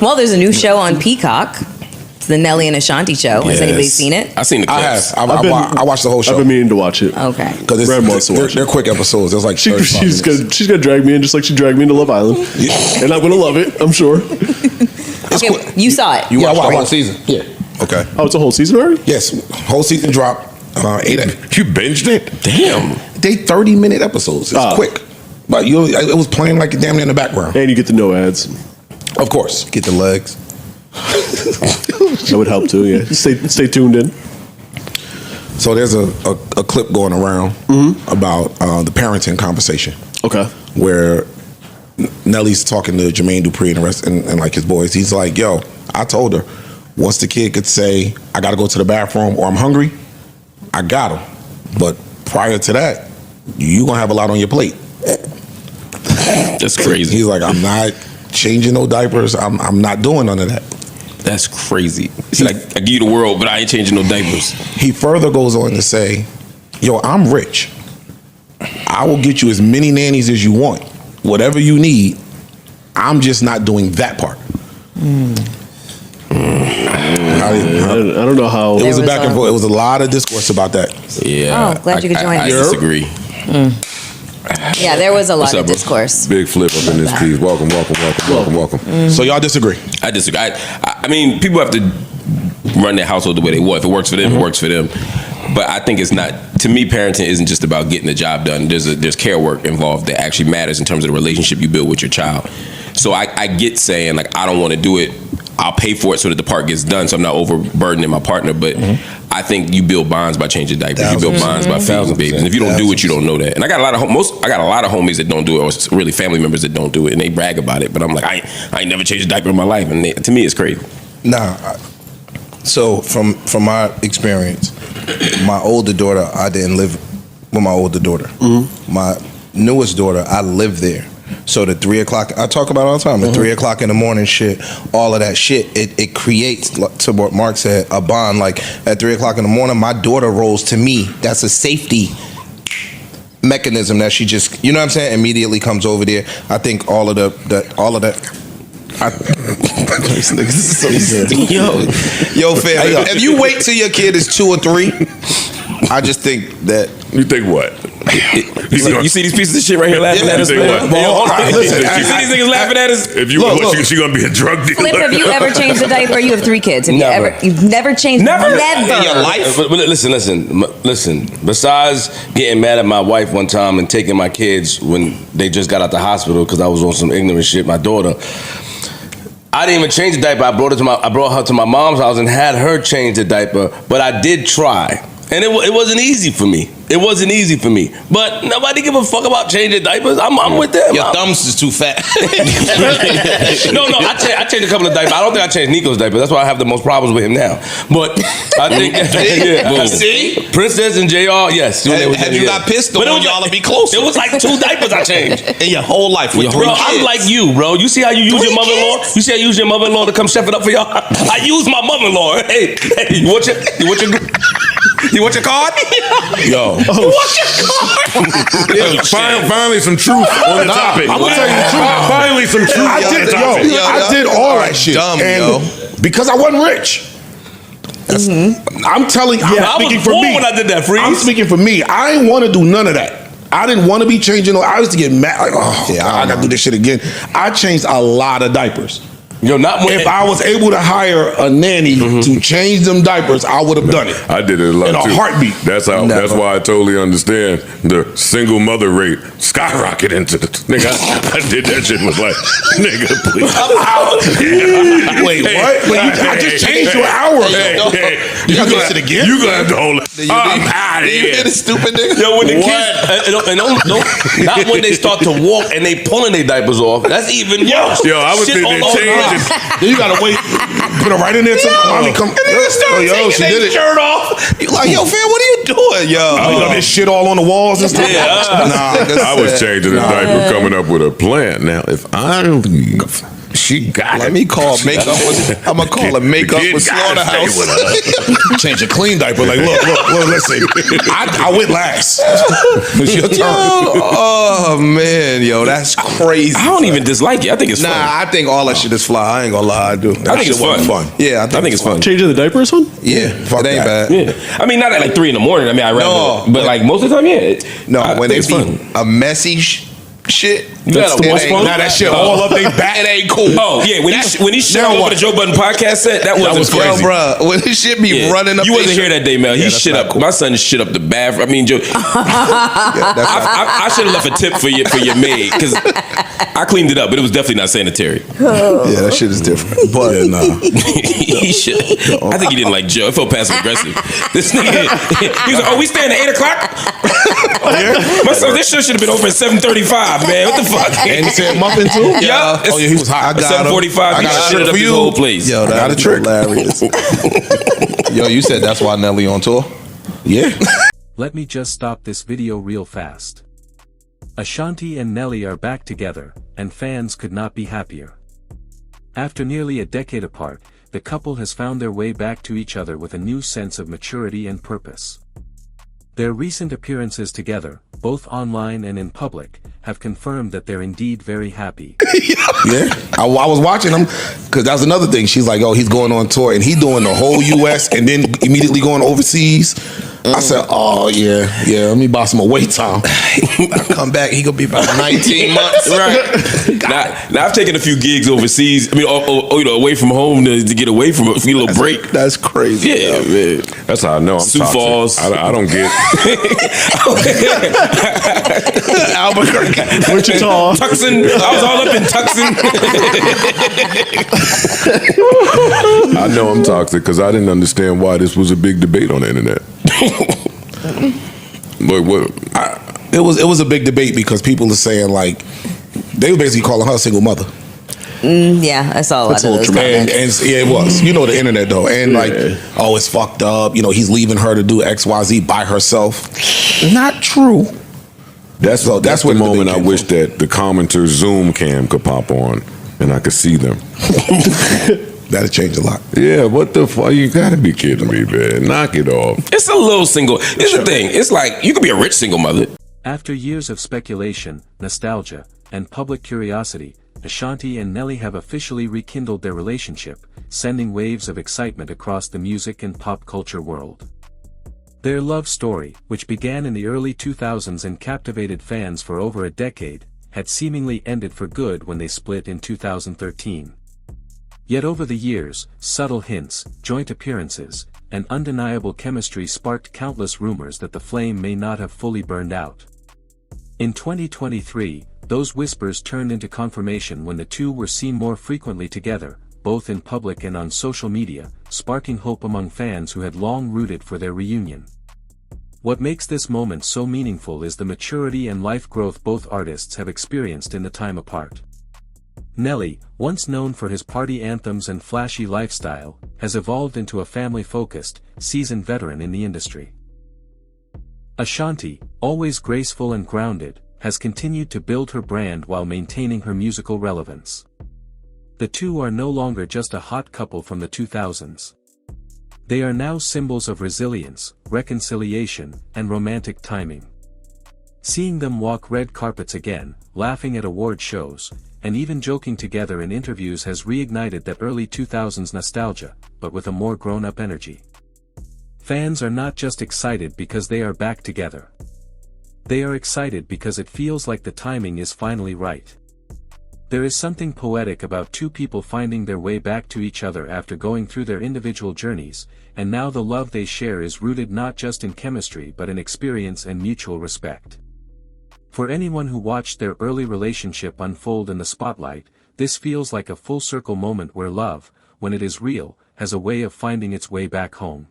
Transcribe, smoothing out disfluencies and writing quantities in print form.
Well, there's a new show on Peacock. It's the Nelly and Ashanti show. Has anybody seen it? I've seen the clips. I watched the whole show. I've been meaning to watch it. Okay. Because they're quick episodes. There's like she's gonna drag me in just like she dragged me into Love Island, and I'm gonna love it. I'm sure. Okay, you saw it. You watched the whole season? Yeah. Okay. Oh, it's a whole season already? Yes, whole season dropped. 8. You binged it? Damn. They 30-minute episodes. It's quick, but it was playing like damn near in the background. And you get the no ads. Of course, get the legs. That would help too. Yeah, stay tuned in. So there's a clip going around about the parenting conversation. Okay. Where Nelly's talking to Jermaine Dupri and the rest, and like his boys. He's like, "Yo, I told her once the kid could say I got to go to the bathroom or I'm hungry, I got him. But prior to that, you gonna have a lot on your plate." That's crazy. He's like, "I'm not changing no diapers. I'm not doing none of that." That's crazy. He's like, I give you the world, but I ain't changing no diapers. He further goes on to say, "Yo, I'm rich. I will get you as many nannies as you want. Whatever you need. I'm just not doing that part." I don't know how. It was a back and forth. It was a lot of discourse about that. Yeah. Oh, glad you could join us. I disagree. Yeah, there was a lot of discourse. Big flip up in this piece. Welcome. So y'all disagree? I disagree. I mean, people have to run their household the way they want. If it works for them, it works for them. But I think it's not. To me, parenting isn't just about getting the job done. There's care work involved that actually matters in terms of the relationship you build with your child. So I get saying like I don't want to do it. I'll pay for it so that the part gets done, so I'm not overburdening my partner. But I think you build bonds by changing diapers. You build bonds by feeding babies. And if you don't do it, you don't know that. And I got a lot of homies that don't do it, or really family members that don't do it, and they brag about it. But I'm like, I ain't never changed a diaper in my life, and to me, it's crazy. Nah. So from my experience, my older daughter, I didn't live with my older daughter. My newest daughter, I lived there. So the 3 o'clock, I talk about it all the time, the 3 o'clock in the morning shit, all of that shit, it creates, to what Mark said, a bond. Like at 3 o'clock in the morning, my daughter rolls to me. That's a safety mechanism that she just, you know what I'm saying, immediately comes over there. I think all of that. Yo, fam, if you wait till your kid is 2 or 3, I just think that. You think what? You see these pieces of shit right here laughing at us? You think what? You see these niggas laughing at us? If you she gonna be a drug dealer? Flip, have you ever changed a diaper? You have 3 kids. You've never changed Never in your life. But listen. Besides getting mad at my wife one time and taking my kids when they just got out the hospital because I was on some ignorant shit, my daughter, I didn't even change the diaper. I brought her to my mom's house and had her change the diaper. But I did try. And it wasn't easy for me. But nobody give a fuck about changing diapers. I'm with them. Your thumbs is too fat. No, I changed a couple of diapers. I don't think I changed Nico's diaper. That's why I have the most problems with him now. But I think, See? Princess and JR, yes. Had you got pissed on y'all to be closer. It was like 2 diapers I changed. In your whole life with 3 Bro, kids. I'm like you, bro. You see how you use your mother-in-law? You see how you use your mother-in-law to come chef it up for y'all? I use my mother-in-law. Hey, you want your card? Yo. Finally some truth on the topic. I'm gonna tell you the truth. Finally some truth I did all that shit. And because I wasn't rich. I'm telling you, I was poor when I did that, Freeze. I'm speaking for me. I didn't want to do none of that. I didn't want to be changing. I used to get mad. Like, I got to do this shit again. I changed a lot of diapers. If I was able to hire a nanny to change them diapers, I would have done it. I did it a lot in a heartbeat. That's why I totally understand the single mother rate skyrocket into the nigga. I did that shit and was like, nigga, please. Wait, what? I just changed your hour ago. You gonna get it again? You gonna have to hold it. I'm out of here. You did a stupid nigga. Yo, when the kids, not when they start to walk and they pulling their diapers off. That's even worse. Yo, I was Shit thinking all over change. Then you gotta wait. Put it right in there till mommy come. And then you start taking their shirt off. You like, yo, fam, what are you doing, yo? You got this shit all on the walls and stuff. I was changing the diaper, coming up with a plan. Now, if I leave She got Let it. me call makeup. I'm gonna call it makeup with slaughterhouse. Change a clean diaper. Like, look, listen. I went last. It's your turn. Oh man, yo, that's crazy. I don't even dislike it. I think it's fun. I think all that shit is fly. I ain't gonna lie, I do. I think it's fun. Yeah, I think it's fun. Changing the diaper or something? Yeah, Fuck it ain't that. bad. Yeah, I mean, not at like 3 a.m. I mean, I rather, No, but like most of the time, yeah. No, I when think it it's be fun. a messy shit, That's the most fun. Now that shit all up they back. It ain't cool. Oh yeah, when he shit now all over what? the Joe Budden podcast set, that wasn't was crazy. crazy. yo, bro, when this shit be Yeah. running up. You wasn't here that day, Mel. He that's shit not up. cool. My son shit up the bathroom. I mean, Joe, Yeah, that's not- I should have left a tip for your maid because I cleaned it up, but it was definitely not sanitary. yeah, that shit is different. But Yeah, nah. He should. I think he didn't like Joe. It felt passive aggressive. This nigga, he was like, "Oh, we staying at 8:00." My son, this shit should have been over at 7:35, man. What the fuck? And he said muffin too? Yeah. Oh, yeah, he was hot. I got 7:45. I He got a shit trick up for this you. whole place. yo, I got that a is trick. hilarious. Yo, you said that's why Nelly on tour? Yeah. Let me just stop this video real fast. Ashanti and Nelly are back together, and fans could not be happier. After nearly a decade apart, the couple has found their way back to each other with a new sense of maturity and purpose. Their recent appearances together, both online and in public, have confirmed that they're indeed very happy. Yeah. I was watching him because that was another thing. She's like, oh, he's going on tour and he doing the whole U.S. and then immediately going overseas. I said, oh, yeah, let me buy some away time. I come back, he gonna be about 19 months. Right. Now I've taken a few gigs overseas. I mean, away from home to get away from it, get a little break. That's crazy. Yeah, man. That's how I know I'm Sioux toxic. Falls. I don't get. Albuquerque. Wichita. Tucson. I was all up in Tucson. I know I'm toxic because I didn't understand why this was a big debate on the internet. It was a big debate because people are saying like they were basically calling her a single mother. Yeah, I saw a lot of those And comments. yeah, it was. You know the internet though, and like, oh, it's fucked up. You know, he's leaving her to do XYZ by herself. Not true. That's where the the moment debate I came wish from. that the commenters Zoom cam could pop on and I could see them. That'd change a lot. Yeah, what the fuck? You gotta be kidding me, man. Knock it off. It's a little single. It's the thing. It's like you could be a rich single mother. After years of speculation, nostalgia, and public curiosity, Ashanti and Nelly have officially rekindled their relationship, sending waves of excitement across the music and pop culture world. Their love story, which began in the early 2000s and captivated fans for over a decade, had seemingly ended for good when they split in 2013. Yet over the years, subtle hints, joint appearances, and undeniable chemistry sparked countless rumors that the flame may not have fully burned out. In 2023, those whispers turned into confirmation when the two were seen more frequently together, both in public and on social media, sparking hope among fans who had long rooted for their reunion. What makes this moment so meaningful is the maturity and life growth both artists have experienced in the time apart. Nelly, once known for his party anthems and flashy lifestyle, has evolved into a family-focused, seasoned veteran in the industry. Ashanti, always graceful and grounded, has continued to build her brand while maintaining her musical relevance. The two are no longer just a hot couple from the 2000s. They are now symbols of resilience, reconciliation, and romantic timing. Seeing them walk red carpets again, laughing at award shows, and even joking together in interviews has reignited that early 2000s nostalgia, but with a more grown-up energy. Fans are not just excited because they are back together. They are excited because it feels like the timing is finally right. There is something poetic about two people finding their way back to each other after going through their individual journeys, and now the love they share is rooted not just in chemistry but in experience and mutual respect. For anyone who watched their early relationship unfold in the spotlight, this feels like a full-circle moment where love, when it is real, has a way of finding its way back home.